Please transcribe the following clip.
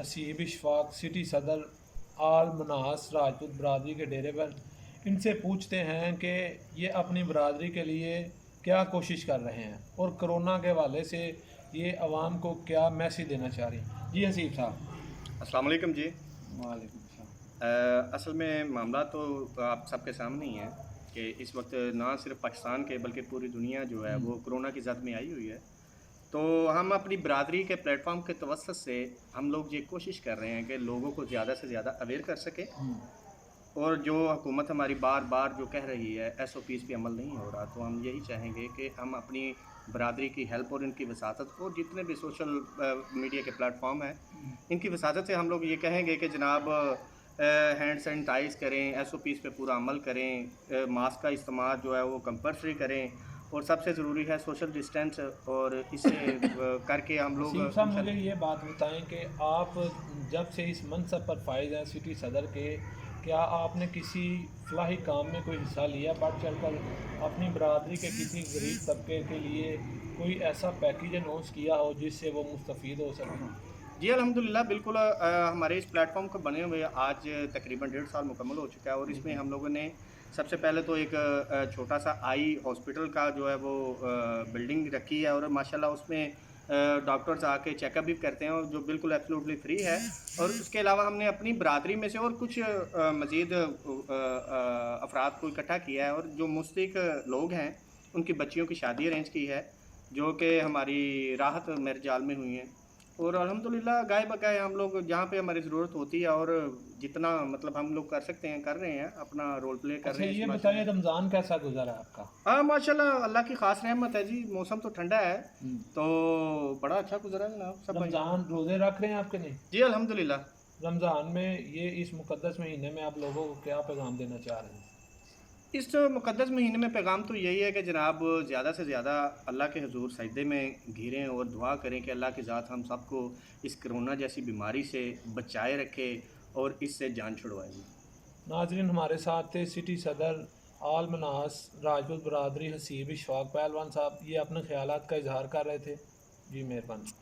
Haseeb Ishfaq city सदर आल मनास राजपूत बरदरी के डेरे पर। इनसे पूछते हैं कि ये अपनी बरदरी के लिए क्या कोशिश कर रहे हैं और कोरोना के हवाले से ये आवाम को क्या मैसेज देना चाह रही हैं। जी हसीब साहब। अस्सलाम वालेकुम जी। वालेकुम सलाम। असल में मामला तो आप सबके सामने ही है कि इस वक्त ना सिर्फ पाकिस्तान के बल्कि पूरी दुनिया जो है वो कोरोना की जद में आई हुई है। तो हम अपनी बरादरी के प्लेटफॉर्म के तवज्जुह से हम लोग ये कोशिश कर रहे हैं कि लोगों को ज़्यादा से ज़्यादा अवेयर कर सकें। और जो हुकूमत हमारी बार बार जो कह रही है SOPs पे अमल नहीं हो रहा, तो हम यही चाहेंगे कि हम अपनी बरादरी की हेल्प और इनकी वसातत और जितने भी सोशल मीडिया के प्लेटफॉर्म हैं इनकी वसातत से हम लोग ये कहेंगे कि जनाब हैंड सैनिटाइज़ करें, SOPs पे पूरा अमल करें, मास्क का इस्तेमाल जो है वो कंपल्सरी करें और सबसे ज़रूरी है सोशल डिस्टेंस। और इससे करके हम लोग वसीम साहब मुझे ये बात बताएं कि आप जब से इस मनसब पर फायज हैं सिटी सदर के, क्या आपने किसी फलाही काम में कोई हिस्सा लिया बढ़ चढ़ कर अपनी बरादरी के किसी गरीब तबके के लिए कोई ऐसा पैकेज अनाउंस किया हो जिससे वो मुस्तफ़ीद हो सकें? जी अल्हम्दुलिल्लाह बिल्कुल। हमारे इस प्लेटफॉर्म को बने हुए आज तकरीबन 1.5 साल मुकम्मल हो चुका है और इसमें हम लोगों ने सबसे पहले तो एक छोटा सा आई हॉस्पिटल का जो है वो बिल्डिंग रखी है और माशाल्लाह उसमें डॉक्टर्स आके चेकअप भी करते हैं और जो बिल्कुल एब्सोल्युटली फ्री है। और उसके अलावा हमने अपनी बरादरी में से और कुछ मज़ीद अफराद को इकट्ठा किया है और जो मुस्तहिक लोग हैं उनकी बच्चियों की शादी अरेंज की है जो कि हमारी राहत मेरे जाल में हुई हैं। और अल्हम्दुलिल्लाह गाय बगाए हम लोग जहाँ पे हमारी ज़रूरत होती है और जितना मतलब हम लोग कर सकते हैं कर रहे हैं, अपना रोल प्ले कर अच्छा रहे हैं ये इस बताइए, माशा। रमज़ान कैसा गुजरा आपका? हाँ माशाल्लाह अल्लाह की ख़ास रहमत है जी। मौसम तो ठंडा है तो बड़ा अच्छा गुजरा जनाब सब भाई। रमज़ान रोज़े रख रहे हैं आपके नहीं? जी अल्हम्दुलिल्लाह। रमज़ान में ये इस मुक़द्दस महीने में आप लोगों को क्या पैगाम देना चाह रहे हैं? इस मुक़द्दस महीने में पैगाम तो यही है कि जनाब ज़्यादा से ज़्यादा अल्लाह के हुज़ूर सजदे में घिरें और दुआ करें कि अल्लाह की ज़ात हम सबको इस कोरोना जैसी बीमारी से बचाए रखे और इससे जान छुड़वाए। नाज़रीन, हमारे साथ थे सिटी सदर आल मनास राजपूत बरादरी हसीब इशफाक पहलवान साहब। ये अपने ख़यालात का इजहार कर रहे थे। जी मेहरबानी।